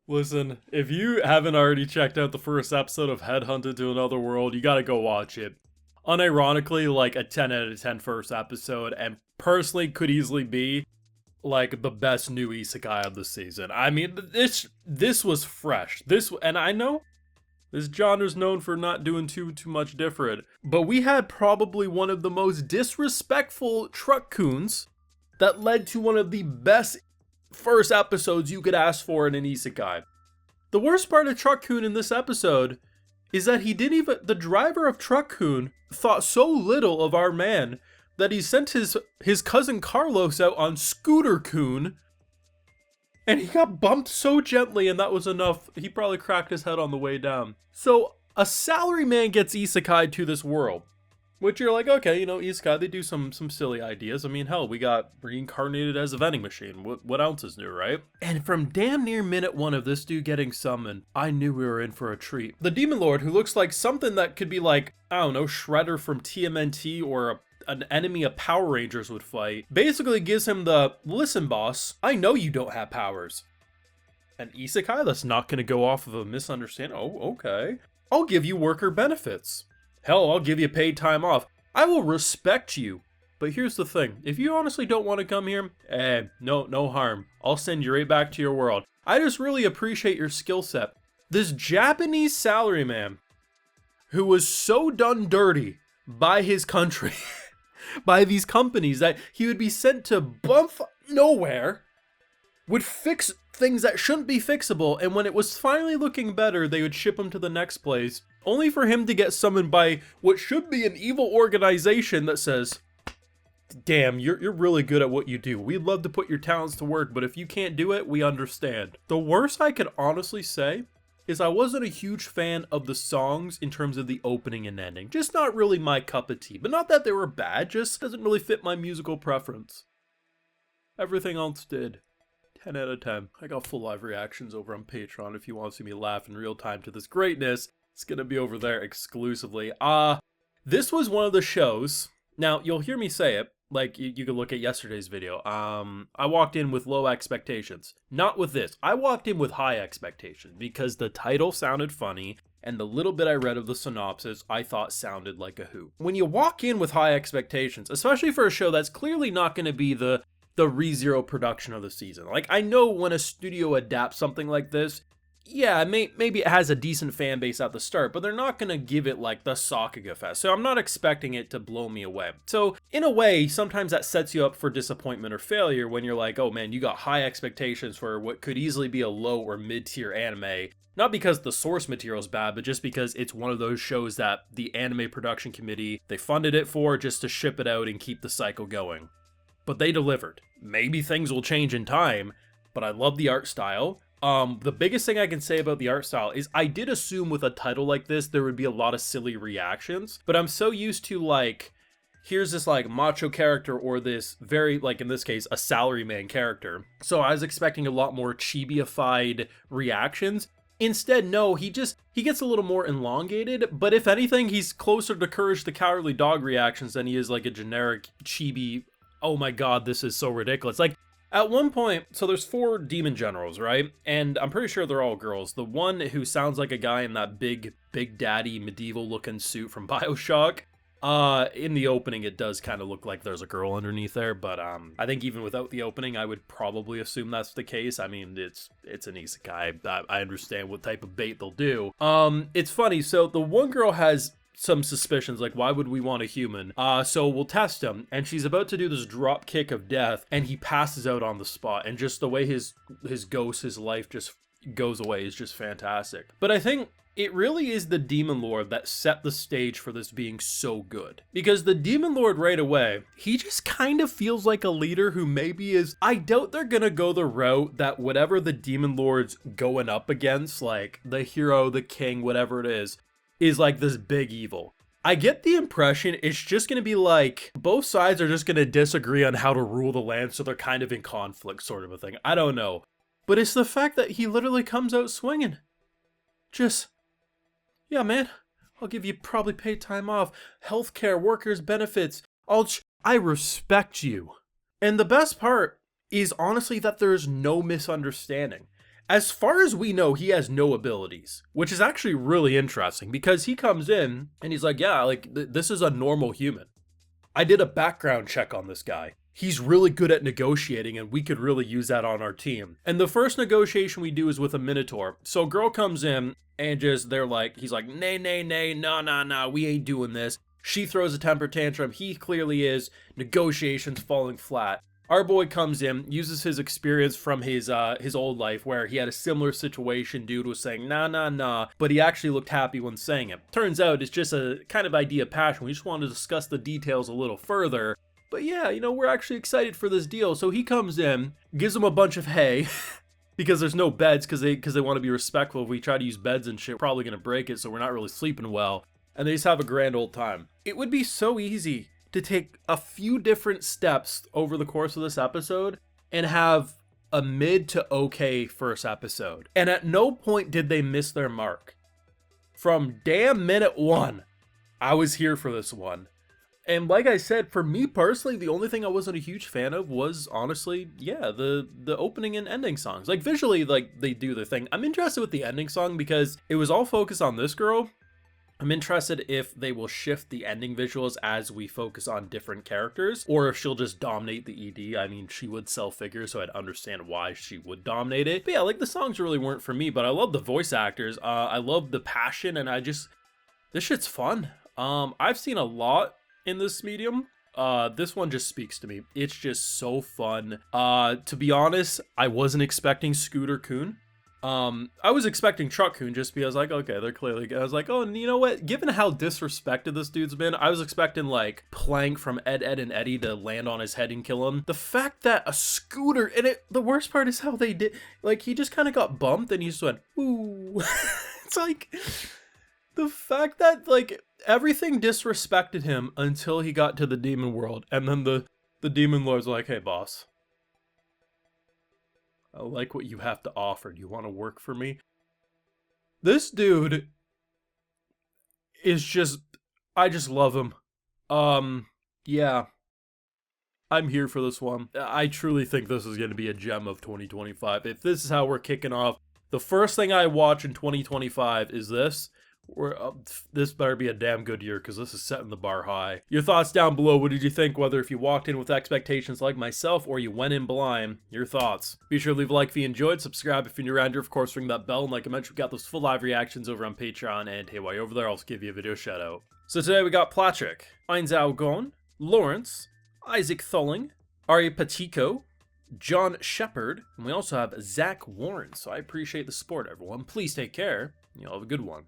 Listen, if you haven't already checked out the first episode of Headhunted to Another World, you gotta go watch it. Unironically, like a 10 out of 10 first episode, and personally could easily be like the best new isekai of the season. I mean, this was fresh. And I know this genre's known for not doing too much different, but we had probably one of the most disrespectful Truck-kuns that led to one of the best first episodes you could ask for in an isekai. The worst part of Truck-kun in this episode is that the driver of Truck-kun thought so little of our man that he sent his cousin Carlos out on Scooter-kun, and he got bumped so gently, and that was enough. He probably cracked his head on the way down. So a salaryman gets isekai to this world, which you're like, okay, isekai, they do some silly ideas. I mean, hell, we got reincarnated as a vending machine. What else is new, right? And from damn near minute one of this dude getting summoned, I knew we were in for a treat. The Demon Lord, who looks like something that could be like, I don't know, Shredder from TMNT or an enemy a Power Rangers would fight, basically gives him the, listen boss, I know you don't have powers. An isekai that's not going to go off of a misunderstanding? Oh, okay. I'll give you worker benefits. Hell, I'll give you paid time off. I will respect you. But here's the thing. If you honestly don't want to come here, no harm. I'll send you right back to your world. I just really appreciate your skill set. This Japanese salaryman who was so done dirty by his country, by these companies, that he would be sent to bumf nowhere, would fix things that shouldn't be fixable, and when it was finally looking better, they would ship him to the next place, only for him to get summoned by what should be an evil organization that says, damn, you're really good at what you do. We'd love to put your talents to work, but if you can't do it, we understand. The worst I could honestly say is I wasn't a huge fan of the songs in terms of the opening and ending. Just not really my cup of tea. But not that they were bad, just doesn't really fit my musical preference. Everything else did. 10 out of 10. I got full live reactions over on Patreon if you want to see me laugh in real time to this greatness. It's gonna be over there exclusively. This was one of the shows. Now, you'll hear me say it, like you could look at yesterday's video. I walked in with low expectations. Not with this. I walked in with high expectations because the title sounded funny and the little bit I read of the synopsis I thought sounded like a hoot. When you walk in with high expectations, especially for a show that's clearly not going to be the ReZero production of the season. Like, I know when a studio adapts something like this, yeah, maybe it has a decent fan base at the start, but they're not going to give it like the Sakuga Fest, so I'm not expecting it to blow me away. So, in a way, sometimes that sets you up for disappointment or failure when you're like, oh man, you got high expectations for what could easily be a low or mid-tier anime, not because the source material is bad, but just because it's one of those shows that the anime production committee, they funded it for just to ship it out and keep the cycle going. But they delivered. Maybe things will change in time, but I love the art style. The biggest thing I can say about the art style is I did assume with a title like this, there would be a lot of silly reactions, but I'm so used to like, here's this like macho character or this very, like in this case, a salaryman character. So I was expecting a lot more chibi-ified reactions. Instead, no, he gets a little more elongated, but if anything, he's closer to Courage the Cowardly Dog reactions than he is like a generic chibi, oh my god, this is so ridiculous. Like, at one point, so there's 4 demon generals, right? And I'm pretty sure they're all girls. The one who sounds like a guy in that big daddy medieval looking suit from BioShock, in the opening it does kind of look like there's a girl underneath there, but I think even without the opening I would probably assume that's the case. I mean, it's an isekai. I understand what type of bait they'll do. It's funny, so the one girl has some suspicions, like why would we want a human? So we'll test him, and she's about to do this drop kick of death, and he passes out on the spot, and just the way his ghost, his life just goes away is just fantastic. But I think it really is the Demon Lord that set the stage for this being so good. Because the Demon Lord right away, he just kind of feels like a leader who maybe is, I doubt they're gonna go the route that whatever the Demon Lord's going up against, like the hero, the king, whatever it is like this big evil. I get the impression it's just going to be like both sides are just going to disagree on how to rule the land, so they're kind of in conflict sort of a thing. I don't know. But it's the fact that he literally comes out swinging. Just, yeah man, I'll give you probably paid time off, healthcare, workers' benefits. I respect you. And the best part is honestly that there's no misunderstanding. As far as we know, he has no abilities, which is actually really interesting because he comes in and he's like, yeah, like this is a normal human. I did a background check on this guy. He's really good at negotiating and we could really use that on our team. And the first negotiation we do is with a Minotaur. So a girl comes in and he's like, nay, nay, nay, nah, we ain't doing this. She throws a temper tantrum. He clearly is. Negotiations falling flat. Our boy comes in, uses his experience from his old life where he had a similar situation. Dude was saying, nah, but he actually looked happy when saying it. Turns out it's just a kind of idea of passion. We just want to discuss the details a little further. But yeah, we're actually excited for this deal. So he comes in, gives him a bunch of hay, because there's no beds, because they want to be respectful. If we try to use beds and shit, we're probably going to break it, so we're not really sleeping well. And they just have a grand old time. It would be so easy to take a few different steps over the course of this episode and have a mid to okay first episode. And at no point did they miss their mark. From damn minute one, I was here for this one. And like I said, for me personally, the only thing I wasn't a huge fan of was honestly, yeah, the opening and ending songs. Like visually, like they do their thing. I'm interested with the ending song because it was all focused on this girl. I'm interested if they will shift the ending visuals as we focus on different characters, or if she'll just dominate the ED. I mean, she would sell figures, so I'd understand why she would dominate it. But yeah, like the songs really weren't for me, but I love the voice actors. I love the passion, and this shit's fun. I've seen a lot in this medium. This one just speaks to me. It's just so fun. To be honest, I wasn't expecting Scooter-kun. I was expecting Truck-kun just because, like, okay, they're clearly, I was like, oh, and you know what, given how disrespected this dude's been, I was expecting, like, Plank from Ed, Edd and Eddy to land on his head and kill him. The fact that a scooter, and the worst part is how they did, like, he just kind of got bumped and he just went, ooh. It's like, the fact that, like, everything disrespected him until he got to the demon world, and then the demon lord's like, hey, boss, I like what you have to offer. Do you want to work for me? This dude is just, I just love him. Yeah. I'm here for this one. I truly think this is going to be a gem of 2025. If this is how we're kicking off, the first thing I watch in 2025 is this. This better be a damn good year because this is setting the bar high. Your thoughts down below. What did you think? Whether if you walked in with expectations like myself or you went in blind, your thoughts. Be sure to leave a like if you enjoyed, subscribe if you're new around here, of course ring that bell, and like I mentioned, we got those full live reactions over on Patreon, and hey, while you're over there, I'll also give you a video shout out. So today we got Patrick, Einzao Gon, Lawrence, Isaac Thulling, Ari Patico, John Shepard, and we also have Zach Warren. So I appreciate the support, everyone. Please take care, and you'll have a good one.